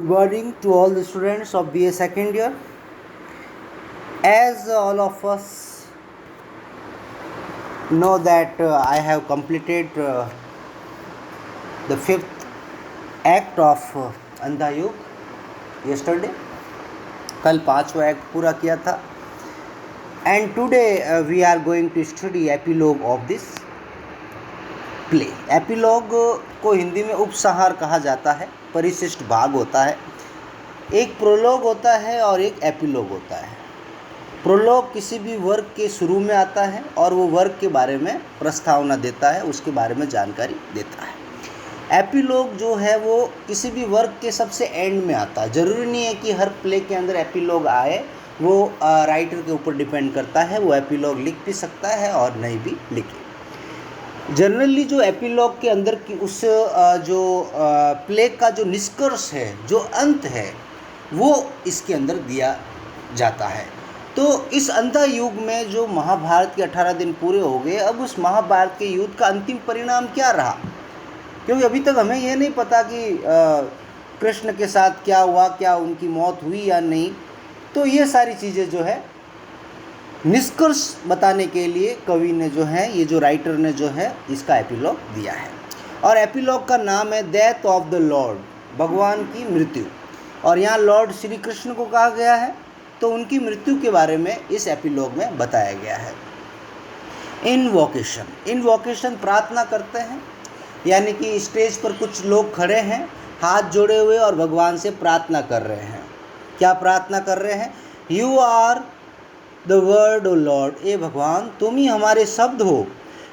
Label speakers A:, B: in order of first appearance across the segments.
A: Good morning to all the students of BA second year. As all of us know that I have completed the fifth act of अंधा युग yesterday. कल पांचवा act पूरा किया था. And today we are going to study epilogue of this play. Epilogue को हिंदी में उपसंहार कहा जाता है. परिशिष्ट भाग होता है. एक प्रोलॉग होता है और एक एपिलॉग होता है. प्रोलॉग किसी भी वर्क के शुरू में आता है और वो वर्क के बारे में प्रस्तावना देता है, उसके बारे में जानकारी देता है. एपिलॉग जो है वो किसी भी वर्क के सबसे एंड में आता है. ज़रूरी नहीं है कि हर प्ले के अंदर एपिलॉग आए, वो राइटर के ऊपर डिपेंड करता है. वो एपिलॉग लिख भी सकता है और नहीं भी लिखे. जनरली जो एपिलॉग के अंदर की उस जो प्ले का जो निष्कर्ष है, जो अंत है, वो इसके अंदर दिया जाता है. तो इस अंधा युग में जो महाभारत के 18 दिन पूरे हो गए, अब उस महाभारत के युद्ध का अंतिम परिणाम क्या रहा, क्योंकि अभी तक हमें यह नहीं पता कि कृष्ण के साथ क्या हुआ, क्या उनकी मौत हुई या नहीं. तो ये सारी चीज़ें जो है निष्कर्ष बताने के लिए कवि ने जो है, ये जो राइटर ने जो है, इसका एपिलॉग दिया है. और एपिलॉग का नाम है डेथ ऑफ द लॉर्ड, भगवान की मृत्यु. और यहाँ लॉर्ड श्री कृष्ण को कहा गया है, तो उनकी मृत्यु के बारे में इस एपिलॉग में बताया गया है. इनवोकेशन, इनवोकेशन प्रार्थना करते हैं, यानी कि स्टेज पर कुछ लोग खड़े हैं हाथ जोड़े हुए और भगवान से प्रार्थना कर रहे हैं. क्या प्रार्थना कर रहे हैं? You are the word O Lord, ए भगवान तुम ही हमारे शब्द हो.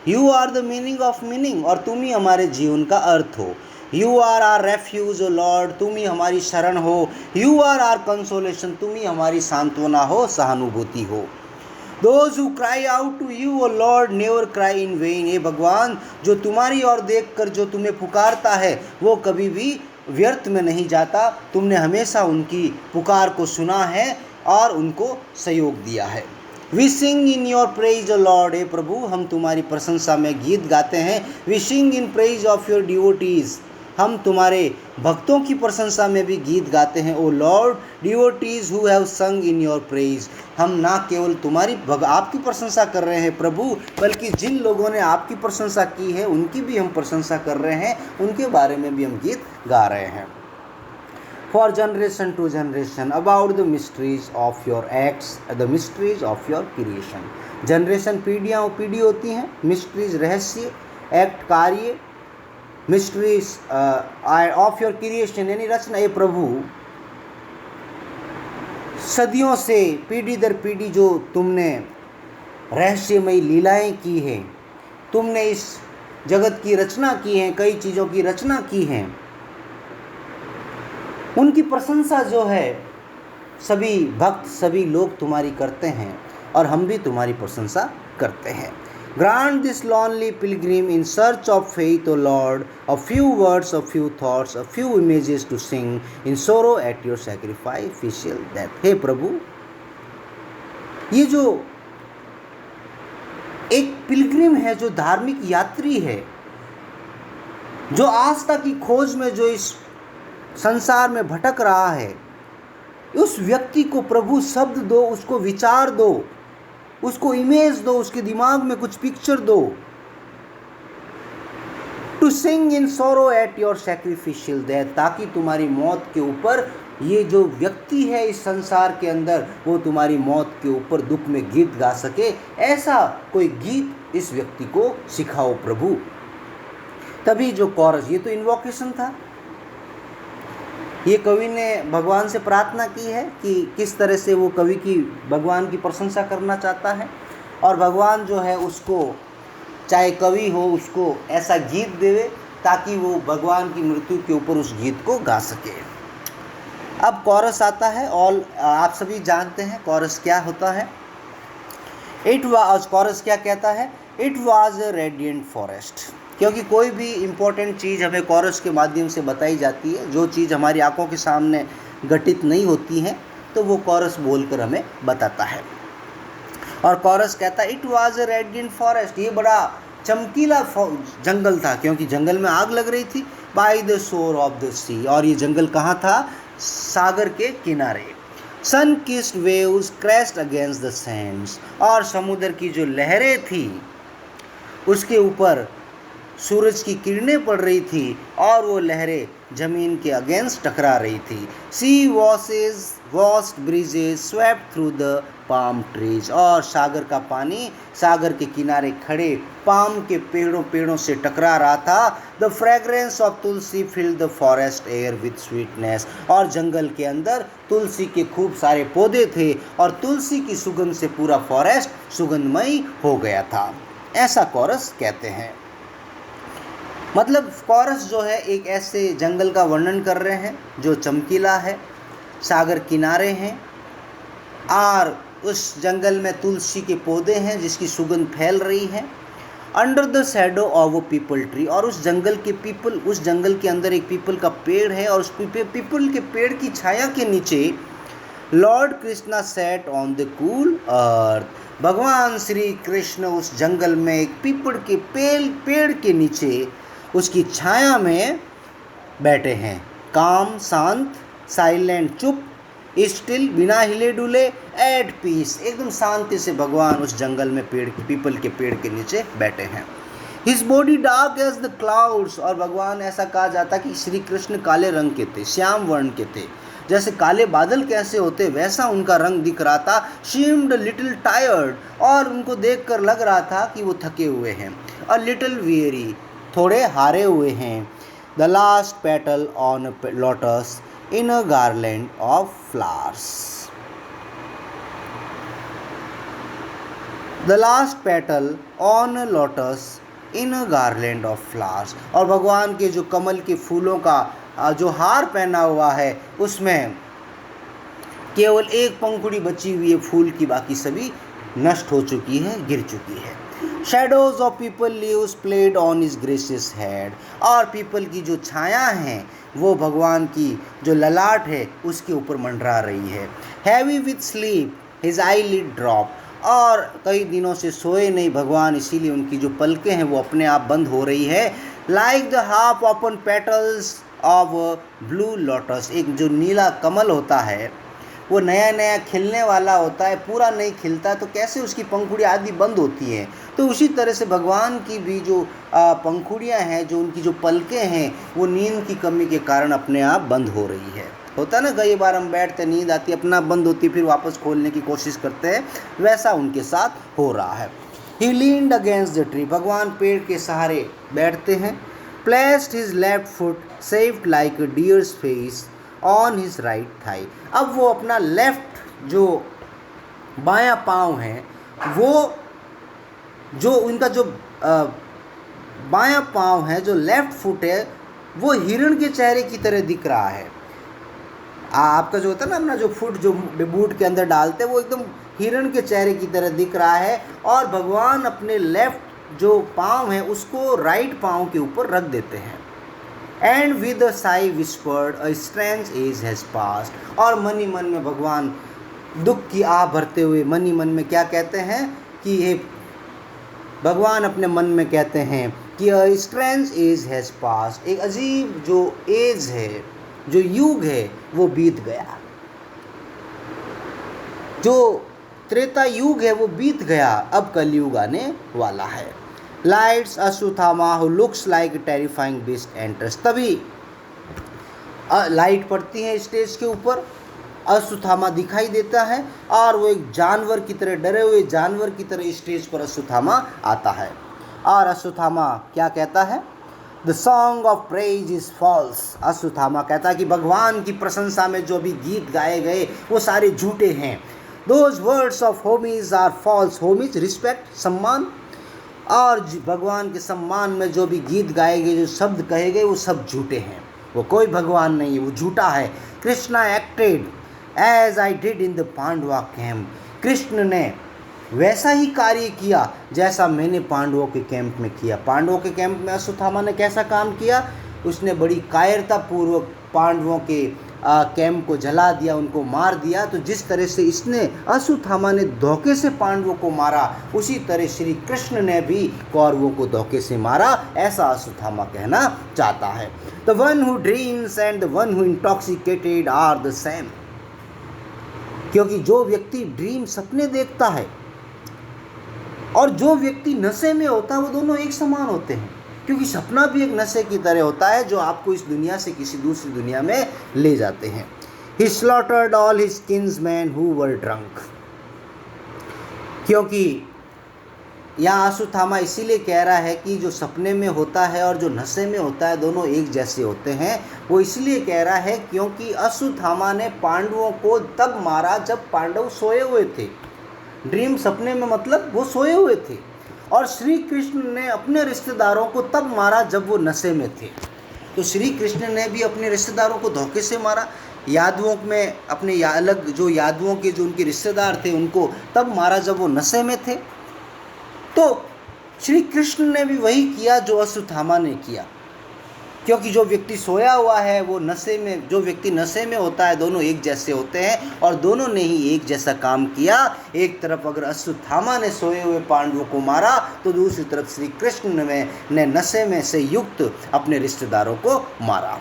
A: You are the meaning of meaning, और तुम ही हमारे जीवन का अर्थ हो. You are our refuge O Lord, तुम ही हमारी शरण हो. यू आर आर कंसोलेशन, तुम ही हमारी सांत्वना हो, सहानुभूति हो. Those who cry out to you O Lord never cry in vain, ए भगवान जो तुम्हारी ओर देखकर जो तुम्हें पुकारता है वो कभी भी व्यर्थ में नहीं जाता. तुमने हमेशा उनकी पुकार को सुना है और उनको सहयोग दिया है. We sing in your praise O Lord, ए प्रभु हम तुम्हारी प्रशंसा में गीत गाते हैं. We sing in praise of your devotees, हम तुम्हारे भक्तों की प्रशंसा में भी गीत गाते हैं. O Lord devotees who have sung in your praise, हम ना केवल तुम्हारी आपकी प्रशंसा कर रहे हैं प्रभु, बल्कि जिन लोगों ने आपकी प्रशंसा की है उनकी भी हम प्रशंसा कर रहे हैं, उनके बारे में भी हम गीत गा रहे हैं. For generation to generation about the mysteries of your acts, the mysteries of your creation. Generation पीढ़ियाँ पीढ़ी होती हैं. मिस्ट्रीज रहस्य, एक्ट कार्य, मिस्ट्रीज ऑफ योर क्रिएशन यानी रचना. ये प्रभु सदियों से पीढ़ी दर पीढ़ी जो तुमने रहस्यमयी लीलाएं की हैं, तुमने इस जगत की रचना की है, कई चीज़ों की रचना की है, उनकी प्रशंसा जो है सभी भक्त सभी लोग तुम्हारी करते हैं और हम भी तुम्हारी प्रशंसा करते हैं. Grant this lonely pilgrim in search of faith O Lord a few words, a few thoughts, a few images to sing in sorrow at your sacrificial death. हे प्रभु, ये जो एक पिलग्रिम है, जो धार्मिक यात्री है, जो आस्था की खोज में जो इस संसार में भटक रहा है, उस व्यक्ति को प्रभु शब्द दो, उसको विचार दो, उसको इमेज दो, उसके दिमाग में कुछ पिक्चर दो. To sing in sorrow at your sacrificial death, ताकि तुम्हारी मौत के ऊपर ये जो व्यक्ति है इस संसार के अंदर, वो तुम्हारी मौत के ऊपर दुख में गीत गा सके. ऐसा कोई गीत इस व्यक्ति को सिखाओ प्रभु. तभी जो कॉरस, ये तो इन्वोकेशन था, ये कवि ने भगवान से प्रार्थना की है कि किस तरह से वो कवि की भगवान की प्रशंसा करना चाहता है, और भगवान जो है उसको, चाहे कवि हो, उसको ऐसा गीत देवे ताकि वो भगवान की मृत्यु के ऊपर उस गीत को गा सके. अब कॉरस आता है. और आप सभी जानते हैं कॉरस क्या होता है. इट वाज, कॉरस क्या कहता है? It was a radiant forest. क्योंकि कोई भी इम्पोर्टेंट चीज़ हमें कॉरस के माध्यम से बताई जाती है, जो चीज़ हमारी आंखों के सामने घटित नहीं होती है, तो वो कॉरस बोलकर हमें बताता है. और कॉरस कहता है it was a radiant forest, ये बड़ा चमकीला जंगल था, क्योंकि जंगल में आग लग रही थी. By the shore of the sea, और ये जंगल कहाँ था? सागर के किनारे। Sun kissed waves crashed against the sands, और समुद्र की जो लहरें थी उसके ऊपर सूरज की किरणें पड़ रही थी और वो लहरें जमीन के अगेंस्ट टकरा रही थी। Sea washes vast breezes swept through the palm trees, और सागर का पानी सागर के किनारे खड़े पाम के पेड़ों से टकरा रहा था। The fragrance of Tulsi filled the forest air with sweetness, और जंगल के अंदर तुलसी के खूब सारे पौधे थे और तुलसी की सुगंध से पूरा फॉरेस्ट सुगंधमय हो गया था। ऐसा कोरस कहते हैं। मतलब कोरस जो है एक ऐसे जंगल का वर्णन कर रहे हैं जो चमकीला है, सागर किनारे हैं, और उस जंगल में तुलसी के पौधे हैं जिसकी सुगंध फैल रही है। Under the shadow of a people tree, और उस जंगल के अंदर एक पीपल का पेड़ है, और उस पीपल के पेड़ की छाया के नीचे Lord Krishna sat on the cool earth, भगवान श्री कृष्ण उस जंगल में एक पीपल के पेड़ के नीचे उसकी छाया में बैठे हैं। काम, शांत, साइलेंट, चुप, स्टिल, बिना हिले डुले, एट पीस, एकदम शांति से भगवान उस जंगल में पीपल के पेड़ के नीचे बैठे हैं। His body dark as the clouds, और भगवान ऐसा कहा जाता कि श्री कृष्ण काले रंग के थे, श्याम वर्ण के थे, जैसे काले बादल कैसे होते वैसा उनका रंग दिख रहा था। शीम्ड लिटिल टायर्ड, और उनको देखकर लग रहा था कि वो थके हुए हैं। अ लिटिल वेरी, थोड़े हारे हुए हैं। The last petal on a lotus in a garland of flowers, the last petal on a lotus in a garland of flowers, और भगवान के जो कमल के फूलों का जो हार पहना हुआ है उसमें केवल एक पंखुड़ी बची हुई है फूल की, बाकी सभी नष्ट हो चुकी है, गिर चुकी है। Shadows of people leaves played on his gracious head, और पीपल की जो छाया है वो भगवान की जो ललाट है उसके ऊपर मंडरा रही है। Heavy with sleep his eyelid drop, और कई दिनों से सोए नहीं भगवान, इसीलिए उनकी जो पलकें हैं वो अपने आप बंद हो रही है। Like the half open petals of blue lotus, एक जो नीला कमल होता है वो नया नया खिलने वाला होता है, पूरा नहीं खिलता तो कैसे उसकी पंखुड़ी आदि बंद होती हैं, तो उसी तरह से भगवान की भी जो पंखुड़ियाँ हैं, जो उनकी जो पलकें हैं वो नींद की कमी के कारण अपने आप बंद हो रही है। होता ना, कई बार हम बैठते नींद आती अपना बंद होती फिर वापस खोलने की कोशिश करते हैं, वैसा उनके साथ हो रहा है। ही लीन्ड अगेंस्ट द ट्री, भगवान पेड़ के सहारे बैठते हैं। Placed his left foot saved like a dears face on his right thigh, अब वो अपना लेफ्ट जो बायां पाँव है वो जो उनका जो बायां पाँव है, जो लेफ्ट फुट है वो हिरण के चेहरे की तरह दिख रहा है। आपका जो होता है ना अपना जो फुट जो बूट के अंदर डालते हैं वो एकदम हिरण के चेहरे की तरह दिख रहा है, और भगवान अपने लेफ्ट जो पाँव है उसको राइट पाँव के ऊपर रख देते हैं। And with a sigh whispered a strange age has passed, और मन ही मन में भगवान दुख की आह भरते हुए मन ही मन में क्या कहते हैं कि ये भगवान अपने मन में कहते हैं कि a strange age has passed, एक अजीब जो एज है, जो युग है वो बीत गया, जो त्रेता युग है वो बीत गया, अब कलयुग आने वाला है। Lights Ashwatthama who looks like terrifying beast enters, तभी लाइट पड़ती है स्टेज के ऊपर, अश्वत्थामा दिखाई देता है और वो एक जानवर की तरह, डरे हुए जानवर की तरह स्टेज पर अश्वत्थामा आता है। और अश्वत्थामा क्या कहता है? The song of praise is false, Ashwatthama कहता है कि भगवान की प्रशंसा में जो भी गीत गाए गए वो सारे झूठे हैं। Those words of homage are false, homage respect, सम्मान, और भगवान के सम्मान में जो भी गीत गाए गए, जो शब्द कहे गए वो सब झूठे हैं, वो कोई भगवान नहीं है, वो झूठा है। Krishna acted as I did in the Pandava camp, Krishna ने वैसा ही कार्य किया जैसा मैंने पांडवों के कैंप में किया। पांडवों के कैंप में अश्वत्थामा ने कैसा काम किया? उसने बड़ी कायरतापूर्वक पांडवों के कैंप को जला दिया, उनको मार दिया। तो जिस तरह से इसने अश्वत्थामा ने धोखे से पांडवों को मारा, उसी तरह श्री कृष्ण ने भी कौरवों को धोखे से मारा, ऐसा अश्वत्थामा कहना चाहता है। The one who dreams and the one who intoxicated are the same. क्योंकि जो व्यक्ति ड्रीम सपने देखता है और जो व्यक्ति नशे में होता है वो दोनों एक समान होते हैं, क्योंकि सपना भी एक नशे की तरह होता है जो आपको इस दुनिया से किसी दूसरी दुनिया में ले जाते हैं। He slaughtered all his kinsmen who were drunk। क्योंकि यहाँ अश्वत्थामा इसीलिए कह रहा है कि जो सपने में होता है और जो नशे में होता है दोनों एक जैसे होते हैं। वो इसलिए कह रहा है क्योंकि अश्वत्थामा ने पांडवों को तब मारा जब पांडव सोए हुए थे। ड्रीम सपने में मतलब वो सोए हुए थे। और श्री कृष्ण ने अपने रिश्तेदारों को तब मारा जब वो नशे में थे। तो श्री कृष्ण ने भी अपने रिश्तेदारों को धोखे से मारा। यादवों में अपने अलग जो यादवों के जो उनके रिश्तेदार थे उनको तब मारा जब वो नशे में थे। तो श्री कृष्ण ने भी वही किया जो अश्वत्थामा ने किया, क्योंकि जो व्यक्ति सोया हुआ है वो नशे में, जो व्यक्ति नशे में होता है दोनों एक जैसे होते हैं और दोनों ने ही एक जैसा काम किया। एक तरफ अगर अश्वत्थामा ने सोए हुए पांडवों को मारा तो दूसरी तरफ श्री कृष्ण ने नशे में से युक्त अपने रिश्तेदारों को मारा।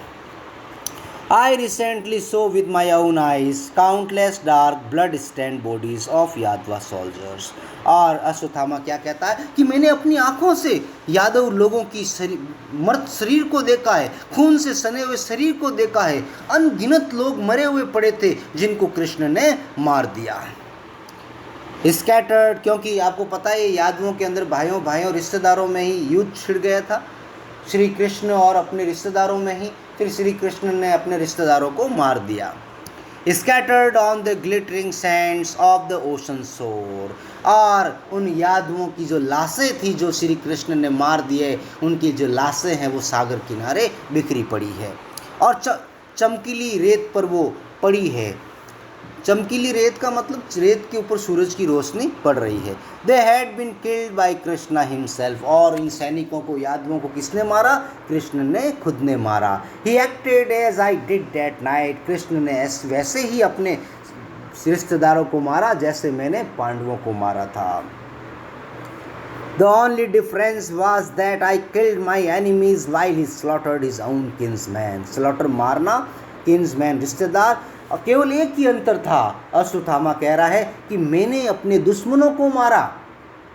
A: I recently saw with my own eyes countless dark blood-stained bodies of Yadva soldiers। और अश्वत्थामा क्या कहता है कि मैंने अपनी आंखों से यादव लोगों की मर्द शरीर को देखा है, खून से सने हुए शरीर को देखा है। अनगिनत लोग मरे हुए पड़े थे जिनको कृष्ण ने मार दिया। स्कैटर्ड, क्योंकि आपको पता है यादवों के अंदर भाइयों रिश्तेदारों में ही युद्ध छिड़ गया था, श्री कृष्ण और अपने रिश्तेदारों में ही। फिर श्री कृष्ण ने अपने रिश्तेदारों को मार दिया। Scattered on the glittering Sands of the ocean शोर। और उन यादवों की जो लाशें थी जो श्री कृष्ण ने मार दिए, उनकी जो लाशें हैं वो सागर किनारे बिखरी पड़ी है और चमकीली रेत पर वो पड़ी है। चमकीली रेत का मतलब रेत के ऊपर सूरज की रोशनी पड़ रही है। They had been killed by Krishna himself. और इन सैनिकों को, यादवों को किसने मारा? कृष्ण ने खुद ने मारा। He acted as I did that night. Krishna ने वैसे ही अपने रिश्तेदारों को मारा जैसे मैंने पांडवों को मारा था। The only difference was that I killed my enemies while he slaughtered his own kinsmen। Slaughter मारना, किन्समैन रिश्तेदार, और केवल एक ही अंतर था। अश्वत्थामा कह रहा है कि मैंने अपने दुश्मनों को मारा,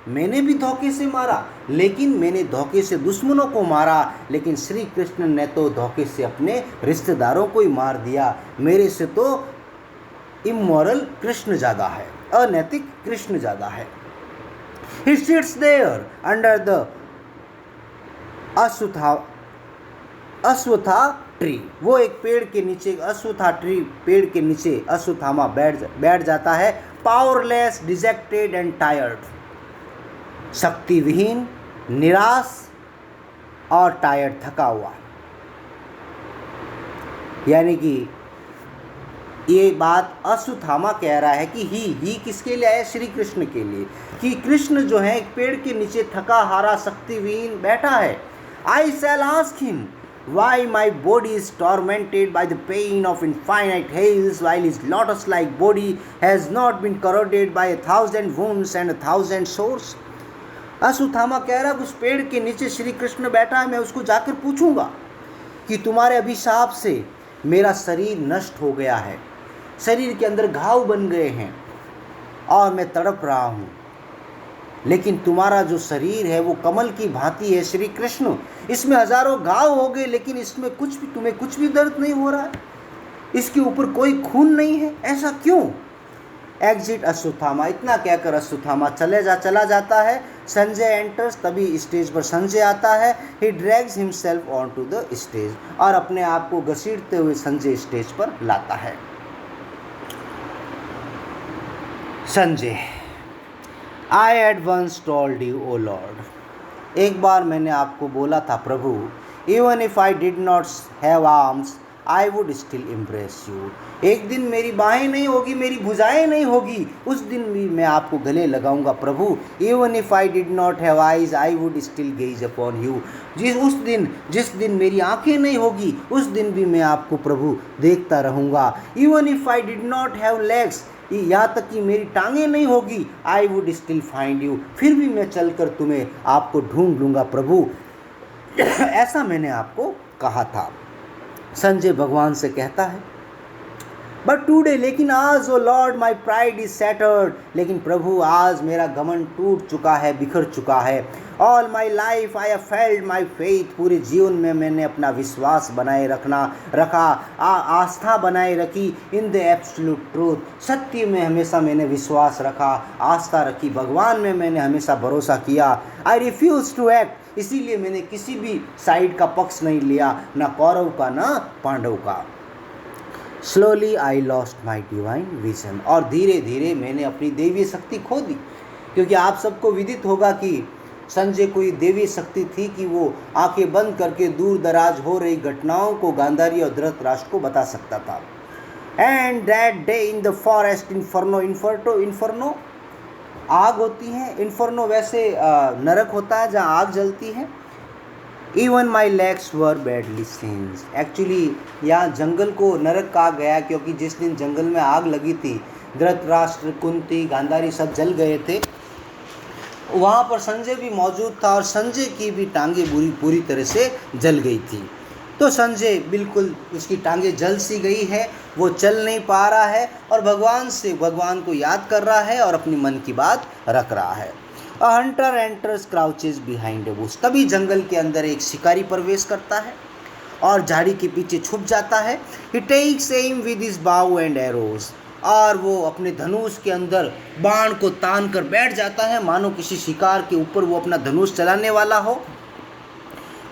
A: मैंने भी धोखे से मारा, लेकिन मैंने धोखे से दुश्मनों को मारा, लेकिन श्री कृष्ण ने तो धोखे से अपने रिश्तेदारों को ही मार दिया। मेरे से तो इमोरल कृष्ण ज़्यादा है, अनैतिक कृष्ण ज़्यादा है। He sits there under the अश्वत्था tree. वो एक पेड़ के नीचे, अश्वत्था ट्री पेड़ के नीचे अश्वत्थामा बैठ जाता है। Powerless, dejected and tired. शक्तिविहीन, निराश और टायर्ड, थका हुआ। यानी कि ये बात अश्वत्थामा कह रहा है कि ही किसके लिए आया? श्री कृष्ण के लिए। कि कृष्ण जो है एक पेड़ के नीचे थका हारा शक्तिहीन बैठा है। I shall ask him why my body is tormented by the pain of infinite hells while his lotus-like body has not been corroded by 1,000 wounds and 1,000 sores। Ashwatthama कह रहा है उस पेड़ के नीचे श्री कृष्ण बैठा है, मैं उसको जाकर पूछूंगा कि तुम्हारे अभिशाप से मेरा शरीर नष्ट हो गया है, शरीर के अंदर घाव बन गए हैं और मैं तड़प रहा हूँ, लेकिन तुम्हारा जो शरीर है वो कमल की भांति है श्री कृष्ण। इसमें हजारों घाव हो गए लेकिन इसमें तुम्हें कुछ भी दर्द नहीं हो रहा है, इसके ऊपर कोई खून नहीं है, ऐसा क्यों? एग्जिट अश्वत्थामा। इतना कहकर अश्वत्थामा चला जाता है। संजय एंटर्स, तभी स्टेज पर संजय आता है। He drags himself on to the stage. और अपने आप को घसीटते हुए संजय स्टेज पर लाता है। Sanjay, I had once told you, O Lord। एक बार मैंने आपको बोला था प्रभु, even if I did not have arms, I would still embrace you। एक दिन मेरी बाहें नहीं होगी, मेरी भुजाएं नहीं होगी, उस दिन भी मैं आपको गले लगाऊंगा प्रभु। even if I did not have eyes, I would still gaze upon you। जिस दिन मेरी आंखें नहीं होगी, उस दिन भी मैं आपको प्रभु देखता रहूँगा। even if I did not have legs, यहाँ तक कि मेरी टांगें नहीं होगी, I would still find you, फिर भी मैं चलकर तुम्हें आपको ढूंढ लूँगा प्रभु। ऐसा मैंने आपको कहा था। संजय भगवान से कहता है, बट टूडे, लेकिन आज, O Lord my pride is shattered, लेकिन प्रभु आज मेरा घमंड टूट चुका है, बिखर चुका है। All my life I have failed my faith, पूरे जीवन में मैंने अपना विश्वास बनाए रखा, आस्था बनाए रखी। इन द एब्सोल्यूट ट्रूथ, सत्य में हमेशा मैंने विश्वास रखा, आस्था रखी, भगवान में मैंने हमेशा भरोसा किया। आई रिफ्यूज टू एक्ट, इसीलिए मैंने किसी भी साइड का पक्ष नहीं लिया, ना कौरव का ना पांडव का। Slowly I lost my divine vision, और धीरे धीरे मैंने अपनी देवी शक्ति खो दी। क्योंकि आप सबको विदित होगा कि संजय कोई देवी शक्ति थी कि वो आंखें बंद करके दूर दराज हो रही घटनाओं को गांधारी और धृतराष्ट्र को बता सकता था। And that day in the forest inferno, inferno आग होती है, इन्फर्नो वैसे नरक होता है जहाँ आग जलती है। Even my legs were badly scenes, actually यहाँ जंगल को नरक कहा गया क्योंकि जिस दिन जंगल में आग लगी थी, धृतराष्ट्र, कुंती, गांधारी सब जल गए थे, वहाँ पर संजय भी मौजूद था और संजय की भी टांगे पूरी तरह से जल गई थी। तो संजय बिल्कुल, उसकी टांगे जल सी गई है, वो चल नहीं पा रहा है और भगवान को याद कर रहा है और अपनी मन की बात रख रहा है। A hunter enters crouches behind a bush, तभी जंगल के अंदर एक शिकारी प्रवेश करता है और झाड़ी के पीछे छुप जाता है। ही टेक्स एम विद हिज बाउ एंड एरोज, और वो अपने धनुष के अंदर बाण को तान कर बैठ जाता है, मानो किसी शिकार के ऊपर वो अपना धनुष चलाने वाला हो।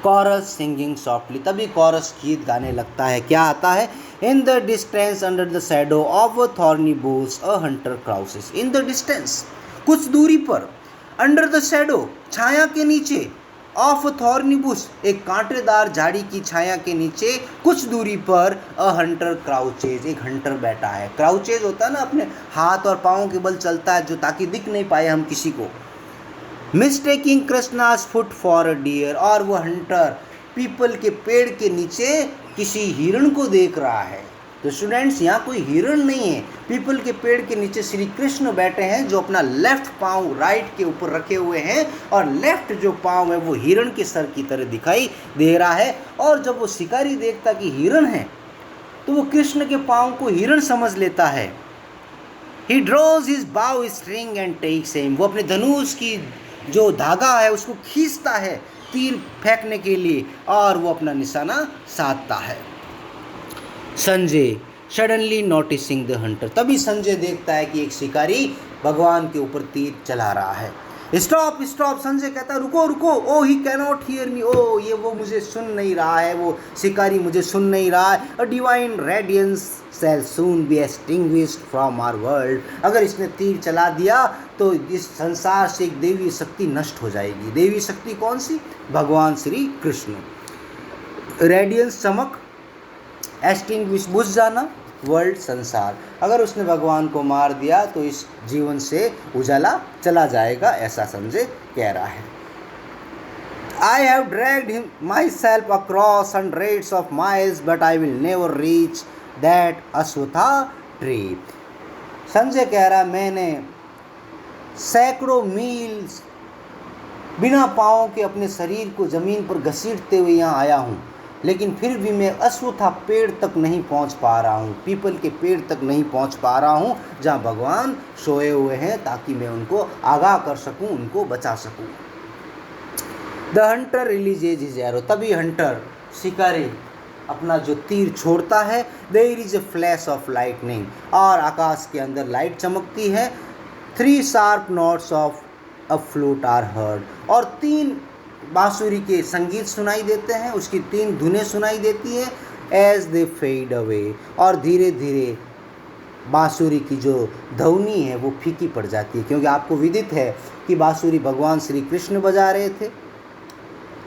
A: कॉरस सिंगिंग सॉफ्टली, तभी कॉरस गीत गाने लगता है। क्या आता है? In the distance under the shadow of a thorny bush a hunter crouches, in the distance, कुछ दूरी पर, अंडर द शैडो, छाया के नीचे, ऑफ थॉर्नी बुश, एक कांटेदार झाड़ी की छाया के नीचे कुछ दूरी पर, अ हंटर क्राउचेज, एक हंटर बैठा है। क्राउचेज होता है ना, अपने हाथ और पाँव के बल चलता है, जो ताकि दिख नहीं पाए हम किसी को। Mistaking Krishna's foot for a deer, और वो हंटर पीपल के पेड़ के नीचे किसी हिरण को देख रहा है। तो स्टूडेंट्स, यहाँ कोई हिरण नहीं है, पीपल के पेड़ के नीचे श्री कृष्ण बैठे हैं, जो अपना लेफ्ट पाँव राइट के ऊपर रखे हुए हैं और लेफ्ट जो पाँव है वो हिरण के सर की तरह दिखाई दे रहा है। और जब वो शिकारी देखता कि हिरण है तो वो कृष्ण के पाँव को हिरण समझ लेता है। ही ड्रॉज हिज बाउ स्ट्रिंग एंड टेक्स एम, वो अपने धनुष की जो धागा है उसको खींचता है तीर फेंकने के लिए और वो अपना निशाना साधता है। Sanjay suddenly noticing the Hunter, तभी संजय देखता है कि एक शिकारी भगवान के ऊपर तीर चला रहा है। स्टॉप स्टॉप, संजय कहता है रुको रुको, ओ ही कैनॉट हियर मी, ओ ये वो मुझे सुन नहीं रहा है, वो शिकारी मुझे सुन नहीं रहा है। A divine radiance shall soon be extinguished from our world, अगर इसने तीर चला दिया तो इस संसार से एक देवी शक्ति नष्ट हो जाएगी। देवी शक्ति कौन सी? भगवान श्री कृष्ण। रेडियंस चमक, एक्सटिंग्विश बुझ जाना, वर्ल्ड संसार, अगर उसने भगवान को मार दिया तो इस जीवन से उजाला चला जाएगा, ऐसा संजय कह रहा है। I have dragged myself across hundreds of miles, but I will never reach that अश्वत्था tree. Sanjay कह रहा, मैंने सैकड़ों मील बिना पाँव के अपने शरीर को जमीन पर घसीटते हुए यहाँ आया हूँ, लेकिन फिर भी मैं अश्वत्था पेड़ तक नहीं पहुँच पा रहा हूँ, पीपल के पेड़ तक नहीं पहुँच पा रहा हूँ जहाँ भगवान सोए हुए हैं, ताकि मैं उनको आगाह कर सकूँ, उनको बचा सकूँ। The hunter releases his arrow, तभी हंटर शिकारी अपना जो तीर छोड़ता है। There is a flash of lightning, और आकाश के अंदर लाइट चमकती है। 3 sharp notes of a flute are heard, और 3 बांसुरी के संगीत सुनाई देते हैं, उसकी 3 धुनें सुनाई देती हैं। एज दे फेड अवे, और धीरे धीरे बांसुरी की जो ध्वनि है वो फीकी पड़ जाती है, क्योंकि आपको विदित है कि बांसुरी भगवान श्री कृष्ण बजा रहे थे,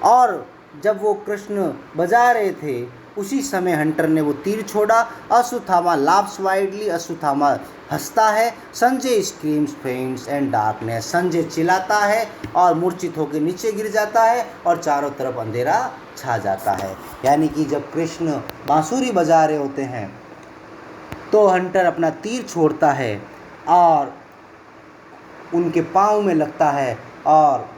A: और जब वो कृष्ण बजा रहे थे उसी समय हंटर ने वो तीर छोड़ा। अश्वत्थामा लाफ्स वाइडली, अश्वत्थामा हंसता है। Sanjay screams फेंट्स and darkness, Sanjay चिल्लाता है और मूर्छित होकर नीचे गिर जाता है और चारों तरफ अंधेरा छा जाता है। यानी कि जब कृष्ण बांसुरी बजा रहे होते हैं तो हंटर अपना तीर छोड़ता है और उनके पाँव में लगता है और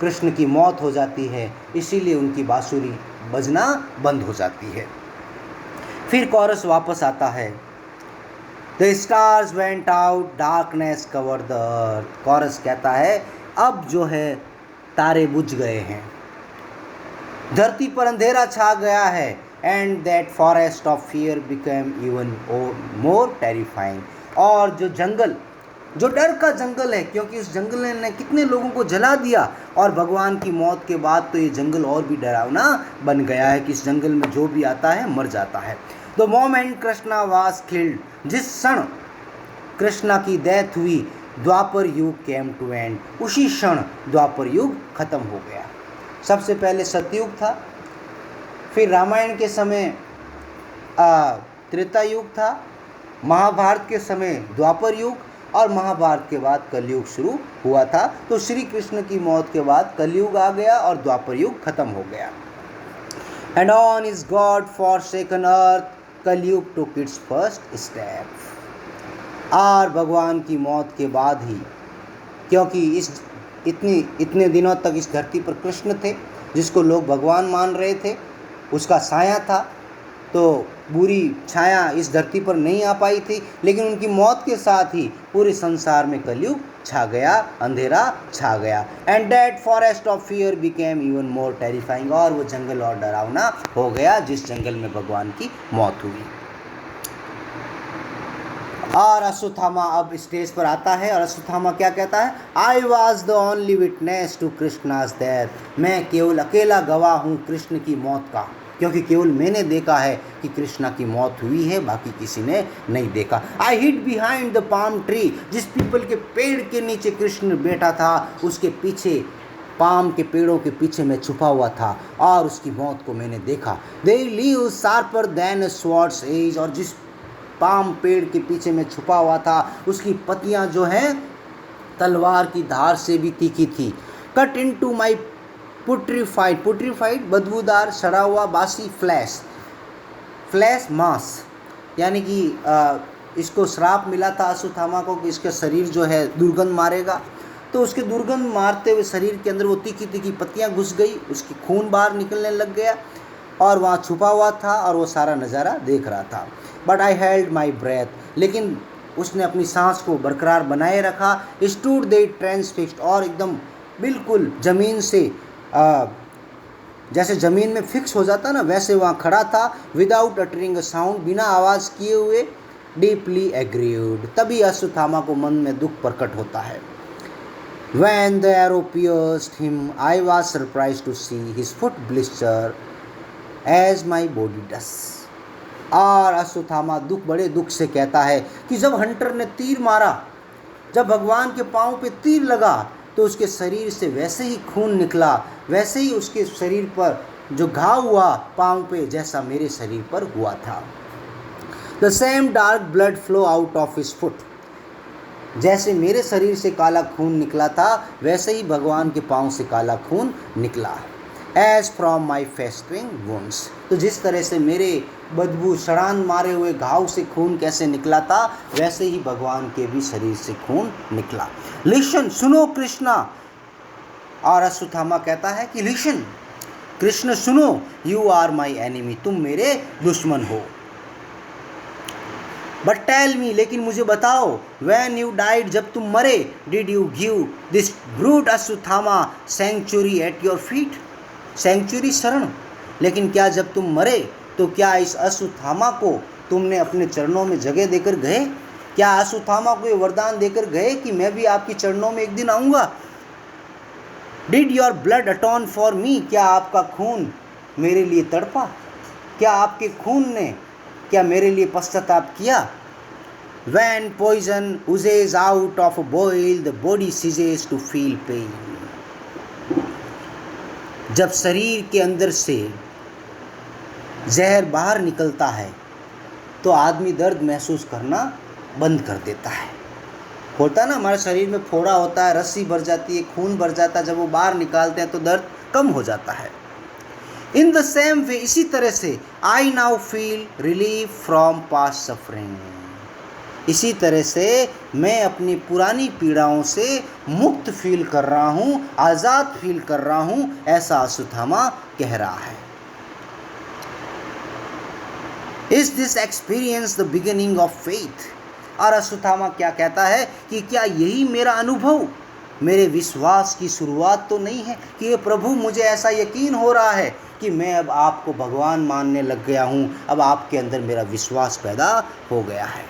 A: कृष्ण की मौत हो जाती है, इसीलिए उनकी बांसुरी बजना बंद हो जाती है। फिर कॉरस वापस आता है, the stars went out, darkness cover the earth. Chorus कहता है अब जो है तारे बुझ गए हैं, धरती पर अंधेरा छा गया है, and that forest of fear became even more terrifying. और जो जंगल, जो डर का जंगल है, क्योंकि उस जंगल ने कितने लोगों को जला दिया, और भगवान की मौत के बाद तो ये जंगल और भी डरावना बन गया है कि इस जंगल में जो भी आता है मर जाता है। The moment Krishna was killed, जिस क्षण कृष्णा की डेथ हुई, द्वापर युग केम टू एंड, उसी क्षण द्वापर युग खत्म हो गया। सबसे पहले सतयुग था, फिर रामायण के समय त्रेता युग था, महाभारत के समय द्वापर युग, और महाभारत के बाद कलयुग शुरू हुआ था। तो श्री कृष्ण की मौत के बाद कलयुग आ गया और द्वापर युग खत्म हो गया। And on is god for second earth, Kalyug took it's first step. और भगवान की मौत के बाद ही, क्योंकि इतने दिनों तक इस धरती पर कृष्ण थे जिसको लोग भगवान मान रहे थे, उसका साया था, तो बुरी छाया इस धरती पर नहीं आ पाई थी, लेकिन उनकी मौत के साथ ही पूरे संसार में कलयुग छा गया, अंधेरा छा गया। And that forest of fear became even more terrifying, और वो जंगल और डरावना हो गया जिस जंगल में भगवान की मौत हुई। और अश्वत्थामा अब स्टेज पर आता है, और अश्वत्थामा क्या कहता है, I was the only witness to Krishna's death, मैं केवल अकेला गवाह हूँ कृष्ण की मौत का, क्योंकि केवल मैंने देखा है कि कृष्णा की मौत हुई है, बाकी किसी ने नहीं देखा। I hid behind the palm tree, जिस पीपल के पेड़ के नीचे कृष्ण बैठा था उसके पीछे, पाम के पेड़ों के पीछे मैं छुपा हुआ था, और उसकी मौत को मैंने देखा। They leave sharper than sword's edge, और जिस पाम पेड़ के पीछे मैं छुपा हुआ था उसकी पत्तियां जो हैं तलवार की धार से भी तीखी थी। कट इन टू माई पुट्रीफाइड बदबूदार सड़ा हुआ बासी फ्लैश मांस, यानी कि इसको श्राप मिला था अश्वत्थामा को कि इसका शरीर जो है दुर्गंध मारेगा, तो उसके दुर्गंध मारते हुए शरीर के अंदर वो तीखी तीखी पत्तियां घुस गई, उसकी खून बाहर निकलने लग गया, और वहाँ छुपा हुआ था और वो सारा नज़ारा देख रहा था। But I held my breath, लेकिन उसने अपनी सांस को बरकरार बनाए रखा। स्टूड दे ट्रांसफिक्स्ड, और एकदम बिल्कुल ज़मीन से जैसे ज़मीन में फिक्स हो जाता ना, वैसे वहाँ खड़ा था। विदाउट अटरिंग अ साउंड, बिना आवाज़ किए हुए। डीपली एग्रीव्ड, तभी अश्वत्थामा को मन में दुख प्रकट होता है। When the arrow pierced him, I was surprised to see his foot blister as my body does. और अश्वत्थामा बड़े दुख से कहता है कि जब हंटर ने तीर मारा, जब भगवान के पाँव पे तीर लगा, तो उसके शरीर से वैसे ही खून निकला, वैसे ही उसके शरीर पर जो घाव हुआ पाँव पे, जैसा मेरे शरीर पर हुआ था। The same dark blood flow out of his foot, जैसे मेरे शरीर से काला खून निकला था, वैसे ही भगवान के पाँव से काला खून निकला। As from my festering wounds, तो जिस तरह से मेरे बदबू सड़ान मारे हुए घाव से खून कैसे निकला था, वैसे ही भगवान के भी शरीर से खून निकला। लिशन, सुनो कृष्णा, और अश्वत्थामा कहता है कि लिशन कृष्ण सुनो, यू आर माई एनिमी, तुम मेरे दुश्मन हो। बट टेल मी, लेकिन मुझे बताओ, व्हेन यू डाइड, जब तुम मरे, did you give this brute Ashwatthama sanctuary at your feet, sanctuary शरण, लेकिन क्या जब तुम मरे तो क्या इस अश्वत्थामा को तुमने अपने चरणों में जगह देकर गए? क्या अश्वत्थामा को ये वरदान देकर गए कि मैं भी आपकी चरणों में एक दिन आऊँगा? Did your blood अटोन for me, क्या आपका खून मेरे लिए तड़पा? क्या आपके खून ने क्या मेरे लिए पश्चाताप किया? When poison oozes out of a boil, the body ceases to feel pain. जब शरीर के अंदर से जहर बाहर निकलता है तो आदमी दर्द महसूस करना बंद कर देता है। होता है ना, हमारे शरीर में फोड़ा होता है, रस्सी भर जाती है, खून भर जाता है, जब वो बाहर निकालते हैं तो दर्द कम हो जाता है। इन द सेम वे, इसी तरह से, I now feel relief from past suffering, इसी तरह से मैं अपनी पुरानी पीड़ाओं से मुक्त फील कर रहा हूँ, आज़ाद फील कर रहा हूँ, ऐसा अश्वत्थामा कह रहा है। Is this experience the beginning of faith? और अश्वत्थामा क्या कहता है कि क्या यही मेरा अनुभव, मेरे विश्वास की शुरुआत तो नहीं है कि ये प्रभु मुझे ऐसा यकीन हो रहा है कि मैं अब आपको भगवान मानने लग गया हूँ, अब आपके अंदर मेरा विश्वास पैदा हो गया है।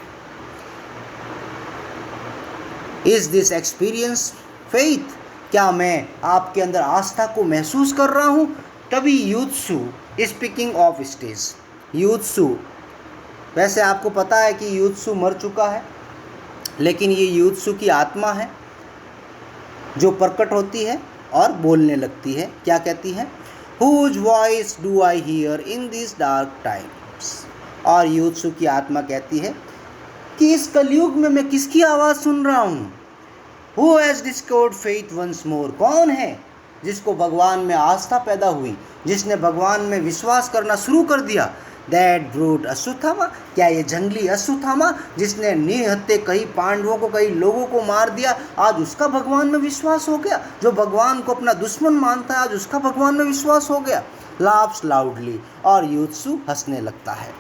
A: Is this experience faith? क्या मैं आपके अंदर आस्था को महसूस कर रहा हूँ? तभी यूत्सु, स्पीकिंग ऑफ स्टेज, यूत्सु, वैसे आपको पता है कि यूत्सु मर चुका है, लेकिन ये यूत्सु की आत्मा है जो प्रकट होती है और बोलने लगती है। क्या कहती है? Whose voice do I hear in these dark times? और यूत्सु की आत्मा कहती है कि इस कलयुग में मैं किसकी आवाज़ सुन रहा हूँ? Who has discovered faith once more? कौन है जिसको भगवान में आस्था पैदा हुई, जिसने भगवान में विश्वास करना शुरू कर दिया? That brute अश्वत्थामा, क्या ये जंगली अश्वत्थामा जिसने निहत्थे कई पांडवों को, कई लोगों को मार दिया, आज उसका भगवान में विश्वास हो गया? जो भगवान को अपना दुश्मन मानता है, आज उसका भगवान में विश्वास हो गया? Laughs loudly, और यूत्सु हंसने लगता है।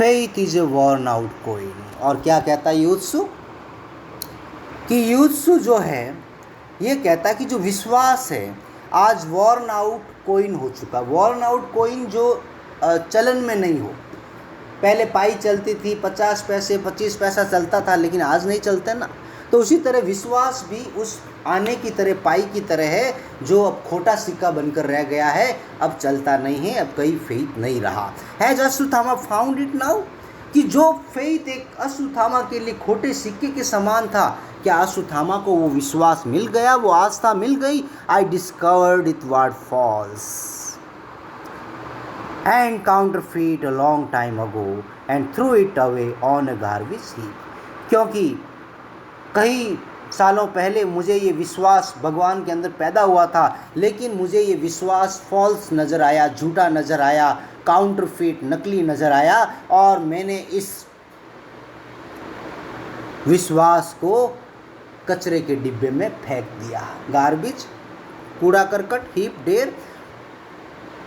A: Faith is a worn out coin, और क्या कहता है यूत्सु? कि यूत्सु जो है ये कहता है कि जो विश्वास है आज वॉर्न आउट कोइन हो चुका। वॉर्न आउट कोइन जो चलन में नहीं हो, पहले पाई चलती थी, 50 पैसे 25 पैसा चलता था, लेकिन आज नहीं चलते ना। तो उसी तरह विश्वास भी उस आने की तरह, पाई की तरह है जो अब खोटा सिक्का बनकर रह गया है, अब चलता नहीं है, अब कहीं फेथ नहीं रहा। Has Ashwatthama found it now? कि जो फेथ एक अश्वत्थामा के लिए खोटे सिक्के के समान था, क्या अश्वत्थामा को वो विश्वास मिल गया, वो आस्था मिल गई? I discovered it was false and counterfeit a long time ago and threw it away on a garbage heap। क्योंकि कई सालों पहले मुझे ये विश्वास भगवान के अंदर पैदा हुआ था, लेकिन मुझे ये विश्वास फॉल्स नज़र आया, झूठा नज़र आया, काउंटरफीट, नकली नज़र आया, और मैंने इस विश्वास को कचरे के डिब्बे में फेंक दिया। गार्बेज, कूड़ा करकट, हीप, ढेर।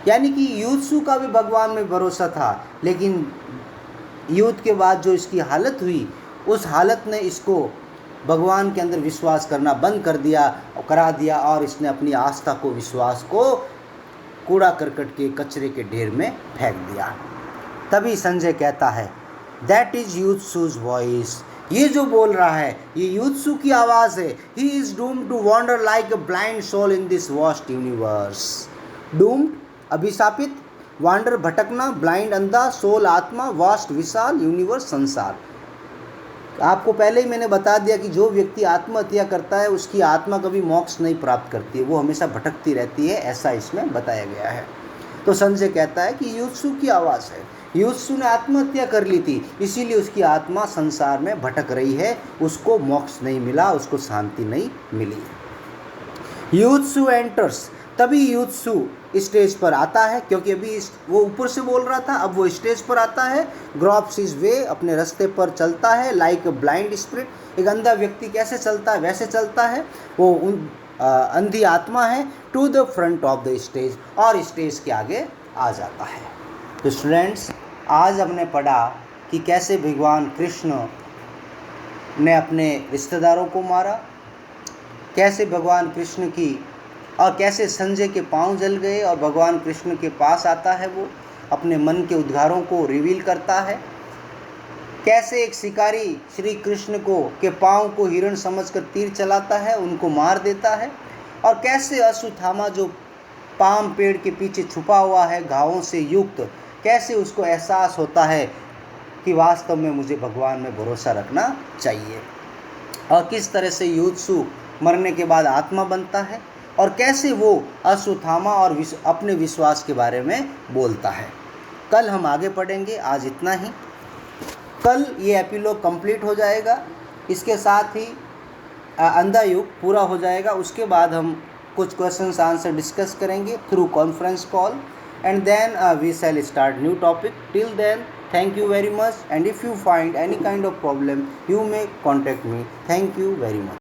A: यानी कि यूत्सु का भी भगवान में भरोसा था, लेकिन युद्ध के बाद जो इसकी हालत हुई, उस हालत ने इसको भगवान के अंदर विश्वास करना बंद करा दिया, और इसने अपनी आस्था को, विश्वास को कूड़ा करकट के, कचरे के ढेर में फेंक दिया। तभी संजय कहता है दैट इज यूत्सुज वॉइस, ये जो बोल रहा है ये यूत्सु की आवाज़ है। He is doomed to wander like a blind soul in this vast universe. Doomed, अभिशापित, वांडर, भटकना, ब्लाइंड, अंधा, सोल, आत्मा, वास्ट, विशाल, यूनिवर्स, संसार। आपको पहले ही मैंने बता दिया कि जो व्यक्ति आत्महत्या करता है उसकी आत्मा कभी मोक्ष नहीं प्राप्त करती है, वो हमेशा भटकती रहती है, ऐसा इसमें बताया गया है। तो संजय कहता है कि यूत्सु की आवाज़ है। यूत्सु ने आत्महत्या कर ली थी, इसीलिए उसकी आत्मा संसार में भटक रही है, उसको मोक्ष नहीं मिला, उसको शांति नहीं मिली। यूत्सु एंटर्स, तभी यूत्सु स्टेज पर आता है, क्योंकि अभी वो ऊपर से बोल रहा था, अब वो स्टेज पर आता है। ग्रॉप्स हिज वे, अपने रास्ते पर चलता है। लाइक अ ब्लाइंड स्पिरिट, एक अंधा व्यक्ति कैसे चलता है वैसे चलता है, वो अंधी आत्मा है। To the front of the stage, और स्टेज के आगे आ जाता है। तो स्टूडेंट्स, आज हमने पढ़ा कि कैसे भगवान कृष्ण ने अपने रिश्तेदारों को मारा, कैसे भगवान कृष्ण की, और कैसे संजय के पांव जल गए और भगवान कृष्ण के पास आता है, वो अपने मन के उद्गारों को रिवील करता है। कैसे एक शिकारी श्री कृष्ण के पांव को हिरण समझकर तीर चलाता है, उनको मार देता है। और कैसे अश्वत्थामा जो पाम पेड़ के पीछे छुपा हुआ है घावों से युक्त, कैसे उसको एहसास होता है कि वास्तव में मुझे भगवान में भरोसा रखना चाहिए, और किस तरह से यूत्सु मरने के बाद आत्मा बनता है, और कैसे वो अश्वत्थामा और अपने विश्वास के बारे में बोलता है। कल हम आगे पढ़ेंगे, आज इतना ही। कल ये एपिलॉग कंप्लीट हो जाएगा, इसके साथ ही अंधा युग पूरा हो जाएगा। उसके बाद हम कुछ क्वेश्चंस आंसर डिस्कस करेंगे through conference call, and then we shall start new topic. Till then, thank you very much, and if you find any kind of problem you may contact me. Thank you very much.